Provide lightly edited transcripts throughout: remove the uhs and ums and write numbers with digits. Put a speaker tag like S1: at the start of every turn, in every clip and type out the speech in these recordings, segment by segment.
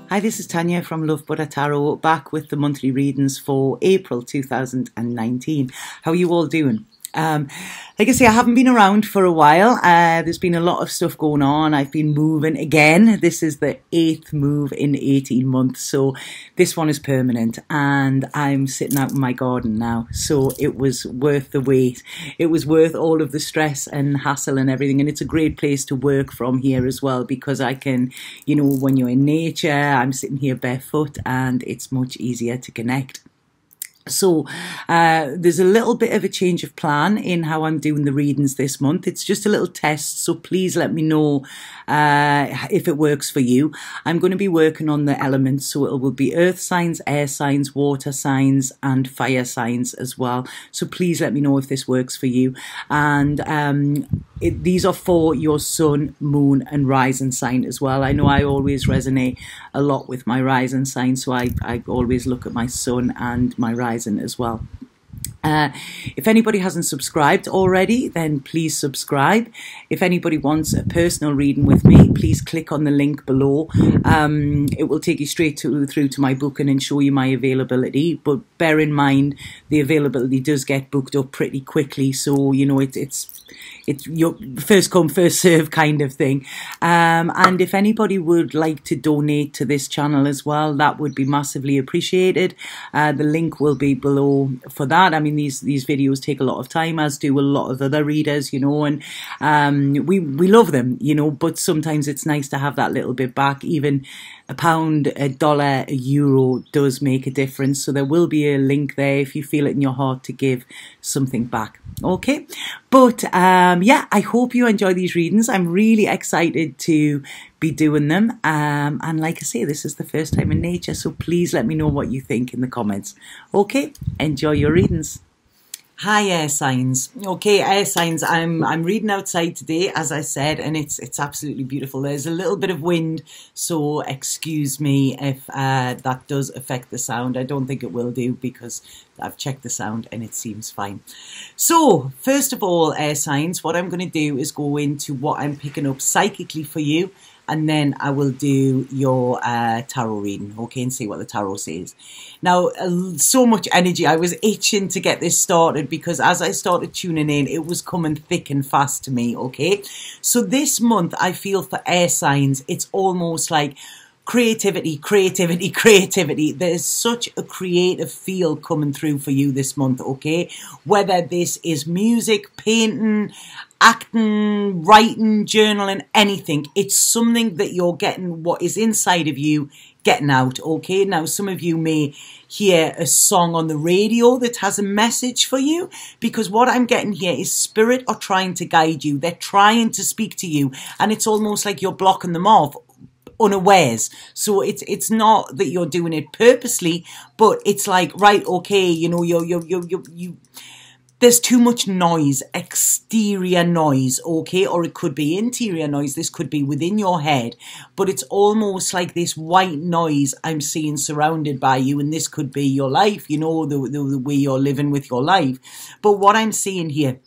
S1: Hi, this is Tanya from Love Buddha Tarot, back with the monthly readings for April 2019. How are you all doing? Like I say, I haven't been around for a while. There's been a lot of stuff going on. I've been moving again. This is the 8th move in 18 months. So this one is permanent and I'm sitting out in my garden now. So it was worth the wait. It was worth all of the stress and hassle and everything. And it's a great place to work from here as well, because I can, you know, when you're in nature, I'm sitting here barefoot and it's much easier to connect. So there's a little bit of a change of plan in how I'm doing the readings this month. It's just a little test, so please let me know if it works for you. I'm going to be working on the elements, so it will be earth signs, air signs, water signs and fire signs as well. So please let me know if this works for you. And these are for your sun, moon and rising sign as well. I know I always resonate a lot with my rising sign, so I always look at my sun and my rising as well. If anybody hasn't subscribed already, then please subscribe. If anybody wants a personal reading with me, please click on the link below. It will take you straight through to my booking and show you my availability. But bear in mind, the availability does get booked up pretty quickly. So, you know, it's your first come, first serve kind of thing. And if anybody would like to donate to this channel as well, that would be massively appreciated. The link will be below for that. I mean, these videos take a lot of time, as do a lot of other readers, you know, and we love them, you know, but sometimes it's nice to have that little bit back. Even a pound, a dollar, a euro does make a difference. So there will be a link there if you feel it in your heart to give something back. Okay, but yeah, I hope you enjoy these readings. I'm really excited to be doing them. And like I say, this is the first time in nature, so please let me know what you think in the comments. Okay, enjoy your readings. Hi, air signs. Okay, air signs. I'm reading outside today, as I said, and it's absolutely beautiful. There's a little bit of wind, so excuse me if that does affect the sound. I don't think it will do, because I've checked the sound and it seems fine. So first of all, air signs, what I'm going to do is go into what I'm picking up psychically for you, and then I will do your tarot reading, okay, and see what the tarot says. Now, so much energy. I was itching to get this started, because as I started tuning in, it was coming thick and fast to me, okay? So this month, I feel for air signs, it's almost like creativity, creativity, creativity. There's such a creative feel coming through for you this month, okay? Whether this is music, painting, acting, writing, journaling, anything. It's something that you're getting, what is inside of you, getting out, okay? Now, some of you may hear a song on the radio that has a message for you, because what I'm getting here is spirit are trying to guide you. They're trying to speak to you, and it's almost like you're blocking them off unawares. So it's not that you're doing it purposely, but it's like, right, okay, you know, you there's too much noise, exterior noise, okay? Or it could be interior noise. This could be within your head, but it's almost like this white noise I'm seeing surrounded by you. And this could be your life, you know, the way you're living with your life. But what I'm seeing here,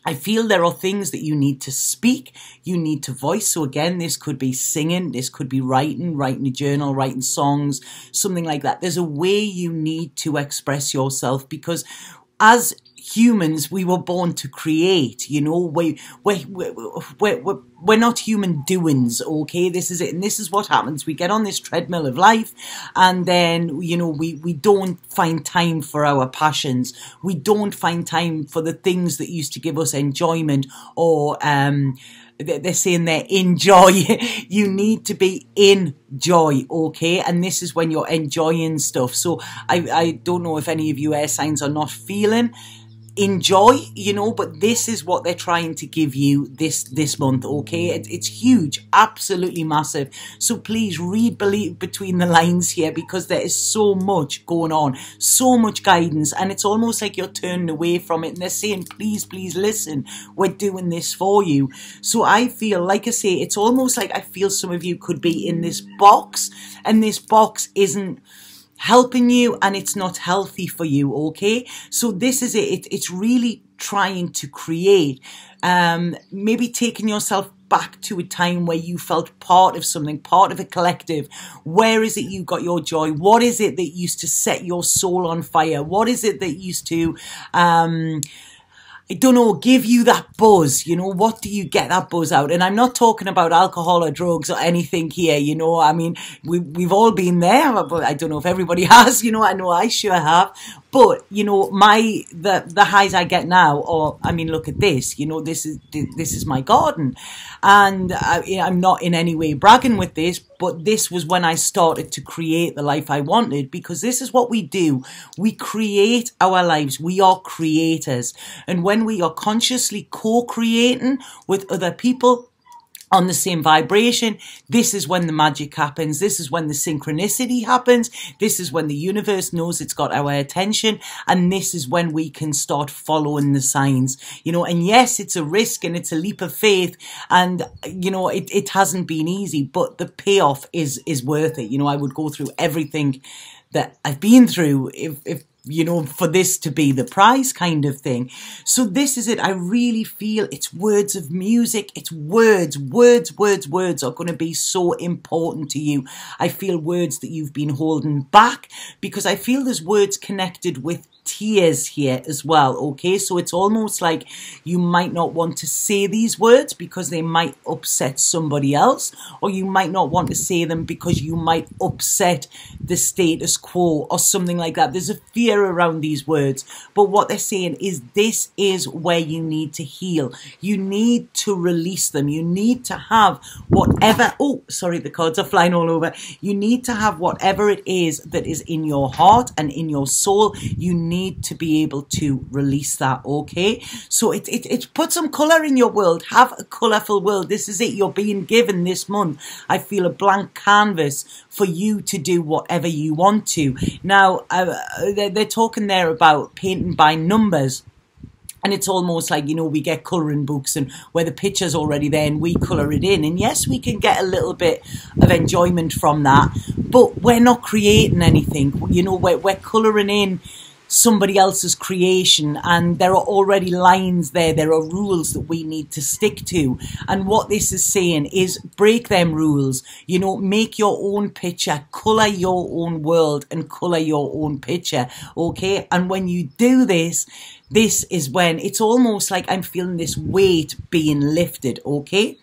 S1: I feel there are things that you need to speak, you need to voice. So again, this could be singing, this could be writing a journal, writing songs, something like that. There's a way you need to express yourself, because as humans, we were born to create, you know, we're not human doings, okay? This is it, and this is what happens. We get on this treadmill of life, and then, you know, we don't find time for our passions. We don't find time for the things that used to give us enjoyment, or they're saying there, enjoy. You need to be in joy, okay? And this is when you're enjoying stuff. So I don't know if any of you air signs are not feeling enjoy, you know, but this is what they're trying to give you this month, okay? It's huge, absolutely massive. So please read between the lines here, because there is so much going on, so much guidance, and it's almost like you're turning away from it, and they're saying, please, please listen, we're doing this for you. So I feel, like I say, it's almost like I feel some of you could be in this box, and this box isn't helping you, and it's not healthy for you, okay? So this is it. It's really trying to create, maybe taking yourself back to a time where you felt part of something, part of a collective. Where is it you got your joy? What is it that used to set your soul on fire? What is it that used to, I don't know, give you that buzz? You know, what do you get that buzz out? And I'm not talking about alcohol or drugs or anything here, you know. I mean, we've all been there, but I don't know if everybody has, you know. I know I sure have. But, you know, the highs I get now, or, I mean, look at this, you know, this is my garden. And I'm not in any way bragging with this, but this was when I started to create the life I wanted, because this is what we do. We create our lives. We are creators. And when we are consciously co-creating with other people on the same vibration, this is when the magic happens. This is when the synchronicity happens. This is when the universe knows it's got our attention. And this is when we can start following the signs, you know. And yes, it's a risk and it's a leap of faith. And, you know, it hasn't been easy, but the payoff is worth it. You know, I would go through everything that I've been through if you know, for this to be the prize kind of thing. So this is it. I really feel it's words of music. It's words are going to be so important to you. I feel words that you've been holding back, because I feel there's words connected with tears here as well. Okay, so it's almost like you might not want to say these words because they might upset somebody else, or you might not want to say them because you might upset the status quo or something like that. There's a fear around these words, but what they're saying is this is where you need to heal. You need to release them. You need to have whatever, oh sorry, the cards are flying all over. You need to have whatever it is that is in your heart and in your soul. You need to be able to release that. Okay, so it put some color in your world. Have a colorful world. This is it. You're being given this month, I feel, a blank canvas for you to do whatever you want to. Now they're talking there about painting by numbers. And it's almost like, you know, we get colouring books and where the picture's already there and we colour it in. And yes, we can get a little bit of enjoyment from that, but we're not creating anything. You know, we're colouring in somebody else's creation, and there are already lines there. There are rules that we need to stick to. And what this is saying is break them rules, you know, make your own picture, colour your own world and colour your own picture. Okay, and when you do this, this is when it's almost like I'm feeling this weight being lifted. Okay,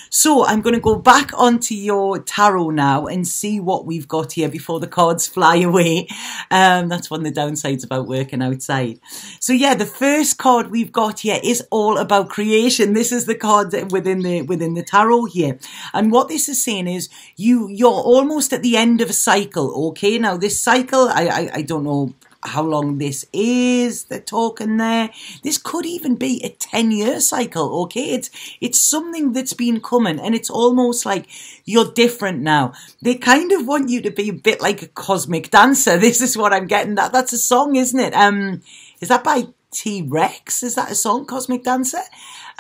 S1: so I'm going to go back onto your tarot now and see what we've got here before the cards fly away. That's one of the downsides about working outside. So yeah, the first card we've got here is all about creation. This is the card within the tarot here. And what this is saying is you're almost at the end of a cycle. Okay, now this cycle, I don't know how long this is they're talking there. This could even be a 10-year cycle. Okay, it's something that's been coming, and it's almost like you're different now. They kind of want you to be a bit like a cosmic dancer. This is what I'm getting. That's a song, isn't it? Is that by T-Rex? Is that a song, Cosmic Dancer?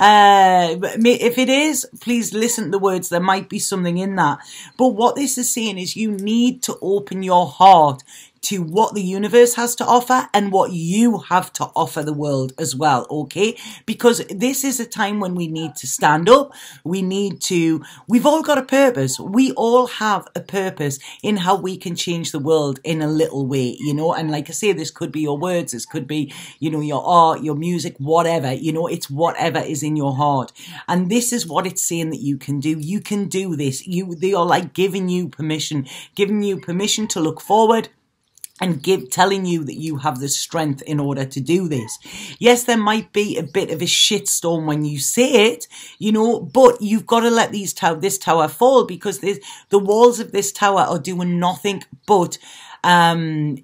S1: If it is, please listen to the words. There might be something in that. But what this is saying is you need to open your heart to what the universe has to offer and what you have to offer the world as well, okay? Because this is a time when we need to stand up. We've all got a purpose. We all have a purpose in how we can change the world in a little way, you know? And like I say, this could be your words, this could be, you know, your art, your music, whatever, you know, it's whatever is in your heart. And this is what it's saying that you can do. You can do this. They are like giving you permission to look forward, and telling you that you have the strength in order to do this. Yes, there might be a bit of a shitstorm when you say it, you know, but you've got to let this tower fall, because the walls of this tower are doing nothing but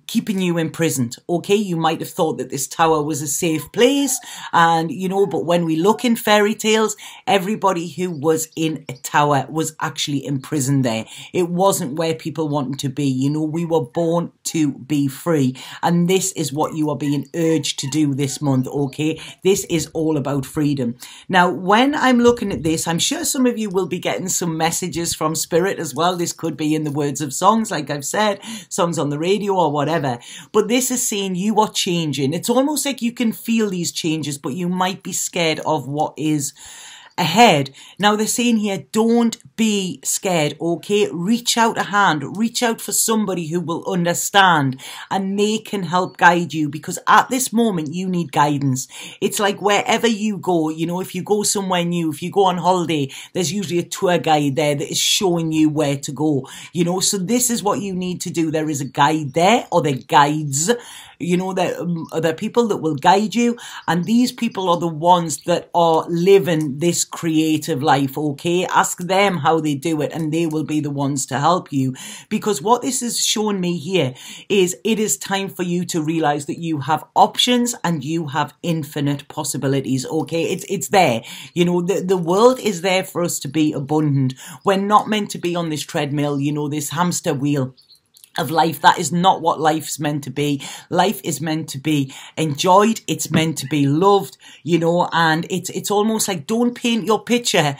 S1: keeping you imprisoned. Okay, you might have thought that this tower was a safe place, and you know, but when we look in fairy tales, everybody who was in a tower was actually imprisoned there. It wasn't where people wanted to be. You know, we were born to be free, and this is what you are being urged to do this month. Okay, this is all about freedom. Now, when I'm looking at this, I'm sure some of you will be getting some messages from spirit as well. This could be in the words of songs, like I've said, songs on the radio or whatever, but this is saying you are changing. It's almost like you can feel these changes, but you might be scared of what is ahead. Now they're saying here, don't be scared, okay? Reach out a hand, reach out for somebody who will understand and they can help guide you, because at this moment you need guidance. It's like wherever you go, you know, if you go somewhere new, if you go on holiday, there's usually a tour guide there that is showing you where to go, you know, so this is what you need to do. There is a guide there, or the guides, you know, there are people that will guide you, and these people are the ones that are living this creative life, okay? Ask them how they do it and they will be the ones to help you, because what this is showing me here is it is time for you to realize that you have options and you have infinite possibilities, okay? It's there, you know, the world is there for us to be abundant. We're not meant to be on this treadmill, you know, this hamster wheel of life. That is not what life's meant to be. Life is meant to be enjoyed. It's meant to be loved, you know, and it's almost like, don't paint your picture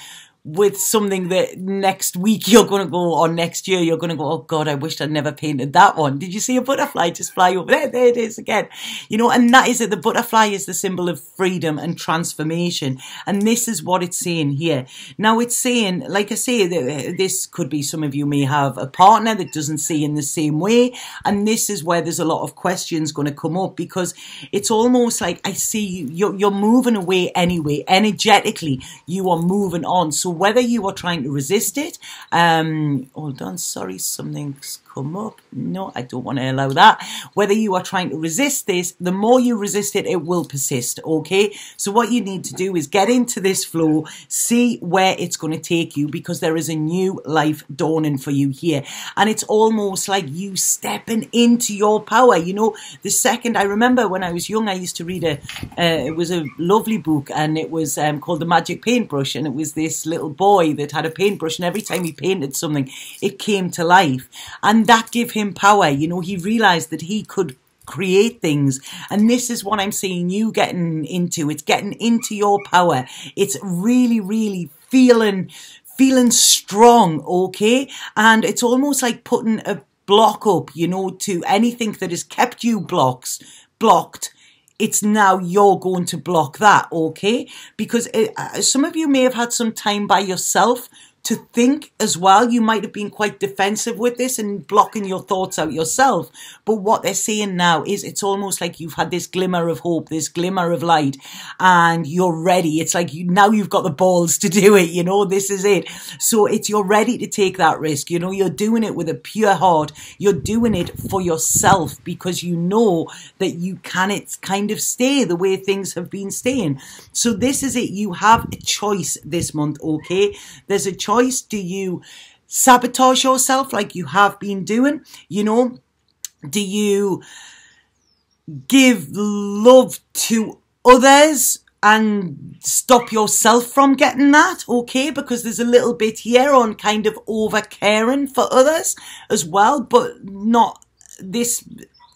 S1: with something that next week you're going to go, or next year you're going to go, oh God, I wished I'd never painted that one. Did you see a butterfly just fly over there? There it is again. You know, and that is it. The butterfly is the symbol of freedom and transformation. And this is what it's saying here. Now it's saying, like I say, this could be, some of you may have a partner that doesn't see in the same way. And this is where there's a lot of questions going to come up, because it's almost like I see you're moving away anyway. Energetically, you are moving on. So whether you are trying to resist it, hold on, sorry, something's come up. No, I don't want to allow that. Whether you are trying to resist this, the more you resist it, it will persist, okay? So what you need to do is get into this flow, see where it's going to take you, because there is a new life dawning for you here. And it's almost like you stepping into your power. You know, the second, I remember when I was young, I used to read it was a lovely book, and it was called The Magic Paintbrush, and it was this little boy that had a paintbrush, and every time he painted something, it came to life. And that gave him power. You know, he realized that he could create things. And this is what I'm seeing you getting into. It's getting into your power. It's really, really feeling strong, okay? And it's almost like putting a block up, you know, to anything that has kept you blocked. It's now you're going to block that, okay? Because some of you may have had some time by yourself to think as well. You might have been quite defensive with this and blocking your thoughts out yourself. But what they're saying now is it's almost like you've had this glimmer of hope, this glimmer of light, and you're ready. It's like now you've got the balls to do it, you know, this is it. So you're ready to take that risk. You know, you're doing it with a pure heart. You're doing it for yourself, because you know that you can't kind of stay the way things have been staying. So this is it. You have a choice this month, okay? There's a choice. Do you sabotage yourself like you have been doing? You know, do you give love to others and stop yourself from getting that? Okay, because there's a little bit here on kind of over caring for others as well, but not this.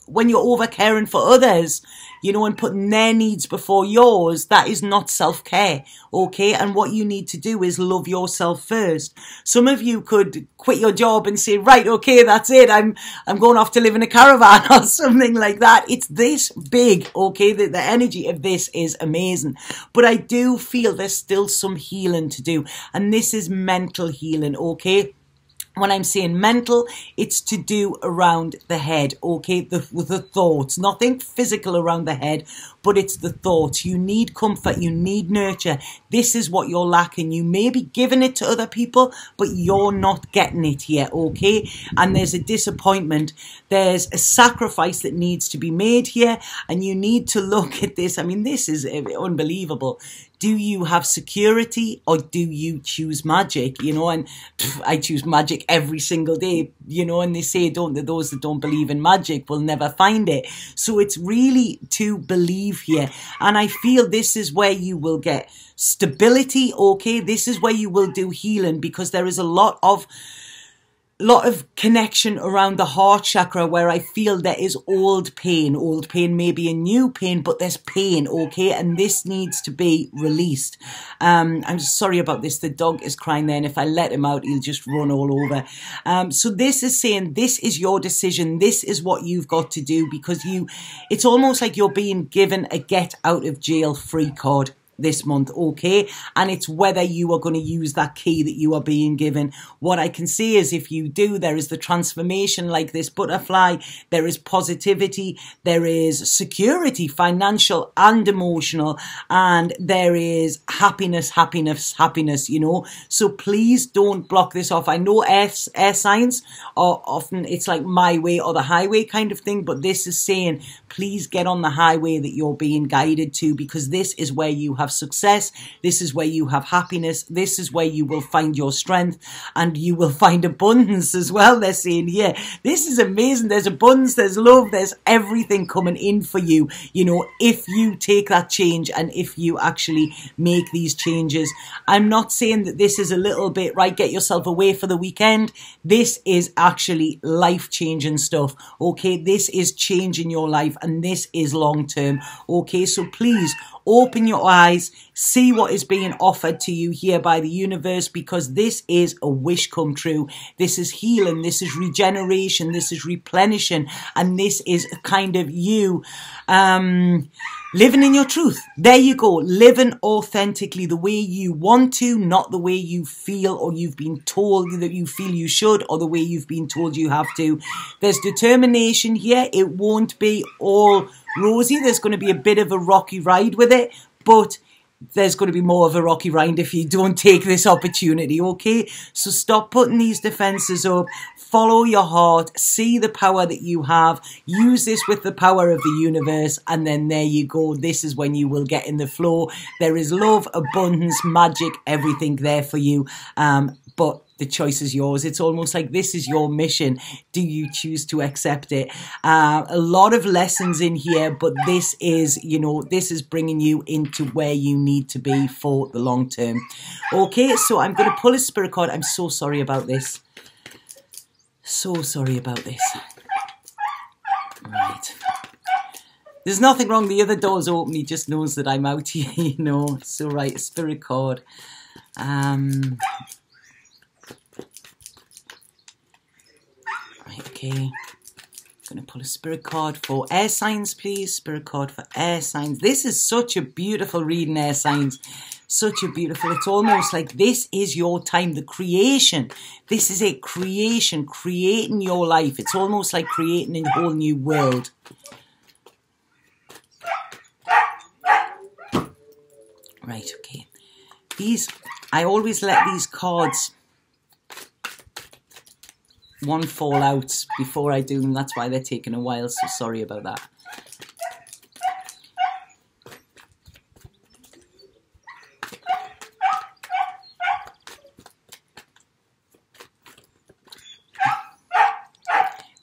S1: When you're over caring for others, you know, and putting their needs before yours, that is not self-care, okay? And what you need to do is love yourself first. Some of you could quit your job and say, right, okay, that's it. I'm going off to live in a caravan or something like that. It's this big, okay? The energy of this is amazing. But I do feel there's still some healing to do. And this is mental healing, okay? When I'm saying mental, it's to do around the head, okay? With the thoughts, nothing physical around the head, but it's the thoughts. You need comfort, you need nurture. This is what you're lacking. You may be giving it to other people, but you're not getting it here, okay? And there's a disappointment. There's a sacrifice that needs to be made here, and you need to look at this. I mean, this is unbelievable. Do you have security, or do you choose magic? You know, and I choose magic every single day, you know, and they say those that don't believe in magic will never find it. So it's really to believe here. And I feel this is where you will get stability, okay? This is where you will do healing, because there is a lot of connection around the heart chakra where I feel there is old pain. Old pain may be a new pain, but there's pain, okay? And this needs to be released. I'm sorry about this. The dog is crying there, and if I let him out, he'll just run all over. So this is saying this is your decision. This is what you've got to do, because it's almost like you're being given a get out of jail free card. this month, okay? And it's whether you are going to use that key that you are being given. What I can say is if you do, there is the transformation like this butterfly, there is positivity, there is security, financial and emotional, and there is happiness, happiness, happiness, you know? So please don't block this off. I know air signs are often, it's like my way or the highway kind of thing, but this is saying, please get on the highway that you're being guided to, because this is where you have success, this is where you have happiness, this is where you will find your strength, and you will find abundance as well. They're saying, yeah, this is amazing. There's abundance, there's love, there's everything coming in for you, you know, if you take that change and if you actually make these changes. I'm not saying that this is a little bit, right, get yourself away for the weekend. This is actually life-changing stuff, okay? This is changing your life, and this is long-term, okay? So please open your eyes, see what is being offered to you here by the universe, because this is a wish come true. This is healing, this is regeneration, this is replenishing, and this is kind of you living in your truth. There you go, living authentically the way you want to, not the way you feel or you've been told that you feel you should, or the way you've been told you have to. There's determination here. It won't be all rosy. There's going to be a bit of a rocky ride with it, but there's going to be more of a rocky ride if you don't take this opportunity, okay? So stop putting these defenses up. Follow your heart. See the power that you have. Use this with the power of the universe. And then there you go. This is when you will get in the flow. There is love, abundance, magic, everything there for you. But the choice is yours. It's almost like this is your mission. Do you choose to accept it? A lot of lessons in here, but this is, you know, this is bringing you into where you need to be for the long term. Okay, so I'm going to pull a spirit card. I'm so sorry about this. So sorry about this. Right. There's nothing wrong. The other door's open. He just knows that I'm out here, you know. So, right, a spirit card. Okay, I'm going to pull a spirit card for air signs, please. Spirit card for air signs. This is such a beautiful reading, air signs. Such a beautiful, it's almost like this is your time, the creation. This is it, creation, creating your life. It's almost like creating a whole new world. Right, okay. These, I always let these cards one fall out before I do them. That's why they're taking a while, so sorry about that.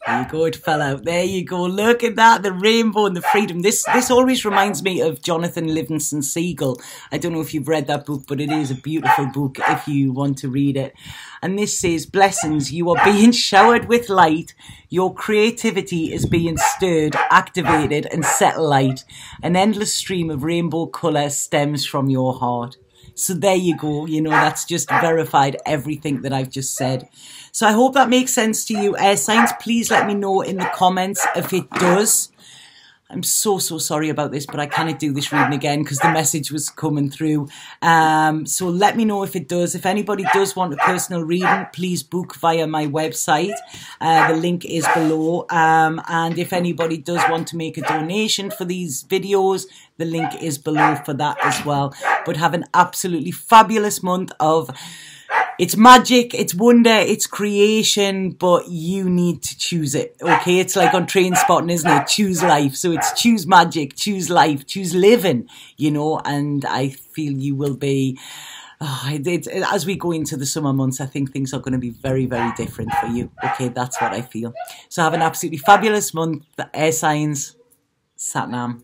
S1: There you go, it fell out. There you go. Look at that, the rainbow and the freedom. This always reminds me of Jonathan Livingston Seagull. I don't know if you've read that book, but it is a beautiful book if you want to read it. And this says, blessings, you are being showered with light. Your creativity is being stirred, activated and set light. An endless stream of rainbow colour stems from your heart. So there you go, you know, that's just verified everything that I've just said. So I hope that makes sense to you, air signs. Please let me know in the comments if it does. I'm so sorry about this, but I cannot do this reading again because the message was coming through. So let me know if it does. If anybody does want a personal reading, please book via my website. The link is below. And if anybody does want to make a donation for these videos, the link is below for that as well. But have an absolutely fabulous month of... It's magic, it's wonder, it's creation, but you need to choose it, okay? It's like on Train Spotting, isn't it? Choose life. So it's choose magic, choose life, choose living, you know, and I feel you will be... as we go into the summer months, I think things are going to be very, very different for you, okay? That's what I feel. So have an absolutely fabulous month, air signs, Satnam.